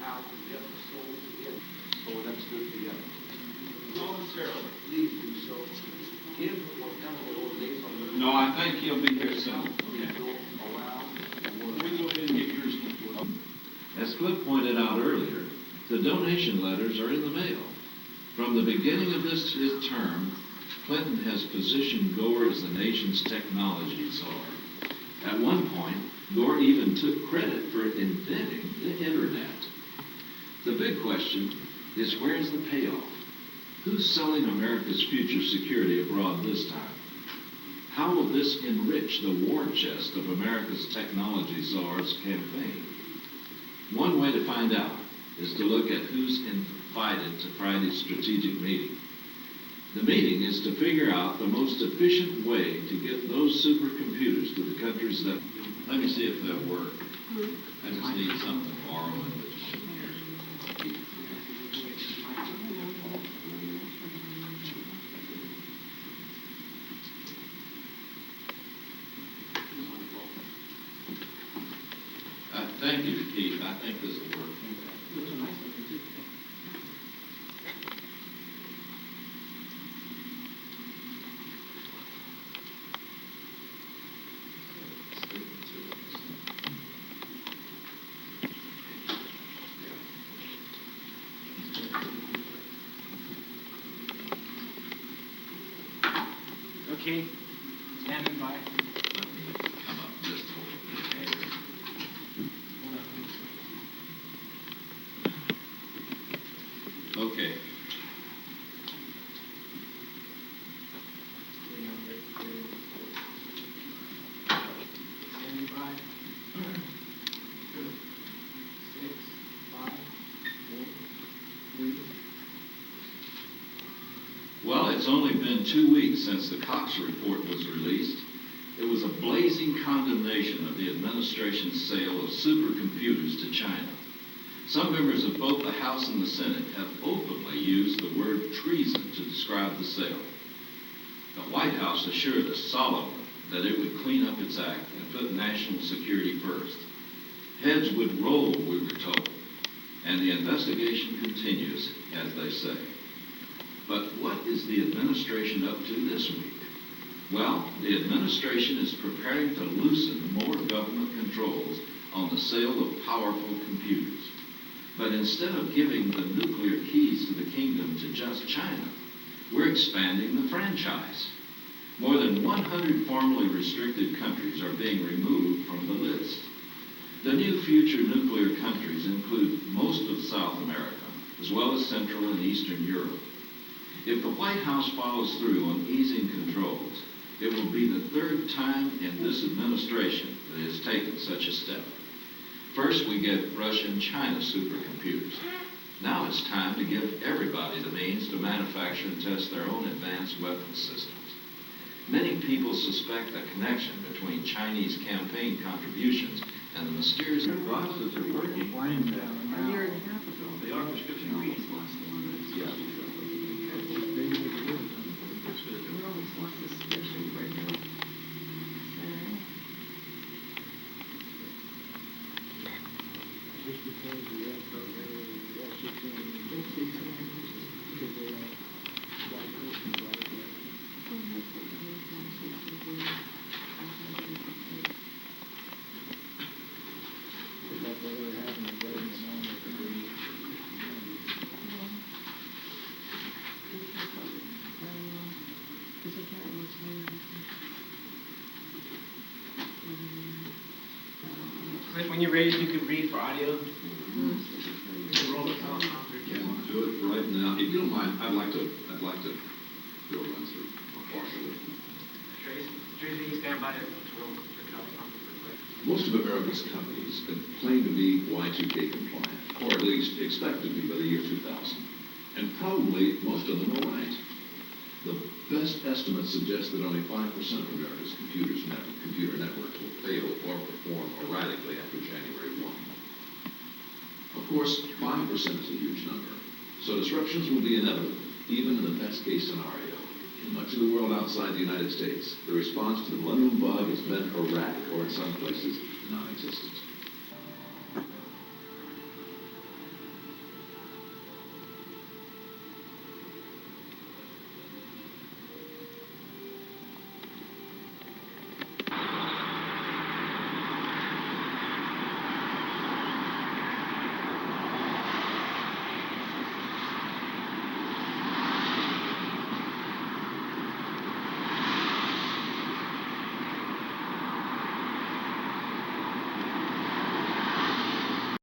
how to get the souls in. So that's good together. Not necessarily. Please do so. Give whatever the Lord lays on your heart. No, I think he'll be here soon. Please don't allow the word. We go ahead and get yours. As Cliff pointed out earlier, the donation letters are in the mail. From the beginning of his term, Clinton has positioned Gore as the nation's technology czar. At one point, Gore even took credit for inventing the internet. The big question is, where's the payoff? Who's selling America's future security abroad this time? How will this enrich the war chest of America's technology czar's campaign? One way to find out is to look at who's invited to Friday's strategic meeting. The meeting is to figure out the most efficient way to get those supercomputers to the countries that... Let me see if that worked. I just need something to borrow in the Thank you, Keith. I think this will work. Okay, standing by. Let me come up just a little bit. Okay. Standing by. 6, 5, 4, 3. Well, it's only been 2 weeks since the Cox report was released. It was a blazing condemnation of the administration's sale of supercomputers to China. Some members of both the House and the Senate have openly used the word treason to describe the sale. The White House assured us solemnly that it would clean up its act and put national security first. Heads would roll, we were told, and the investigation continues, as they say. But what is the administration up to this week? Well, the administration is preparing to loosen more government controls on the sale of powerful computers. But instead of giving the nuclear keys to the kingdom to just China, we're expanding the franchise. More than 100 formerly restricted countries are being removed from the list. The new future nuclear countries include most of South America, as well as Central and Eastern Europe. If the White House follows through on easing controls, it will be the third time in this administration that it has taken such a step. First, we give Russia and China supercomputers. Now it's time to give everybody the means to manufacture and test their own advanced weapons systems. Many people suspect a connection between Chinese campaign contributions and the mysterious glasses are working. A year and a half ago. They are prescription reading glasses. Yeah. We always lost this suspicion right now. Just because we have When you're ready, you can read for audio. You can roll the teleprompter if you Can want. do it right now. If you don't mind, I'd like to do a run through partially. Tracy, you stand by to roll your teleprompter real quick. Most of America's companies claim to be Y2K compliant, or at least expect to be by the year 2000. And probably most of them are right. The best estimates suggest that only 5% of America's computer networks will fail or perform erratically after January 1. Of course, 5% is a huge number, so disruptions will be inevitable, even in the best-case scenario. In much of the world outside the United States, the response to the millennium bug has been erratic, or in some places, non-existent.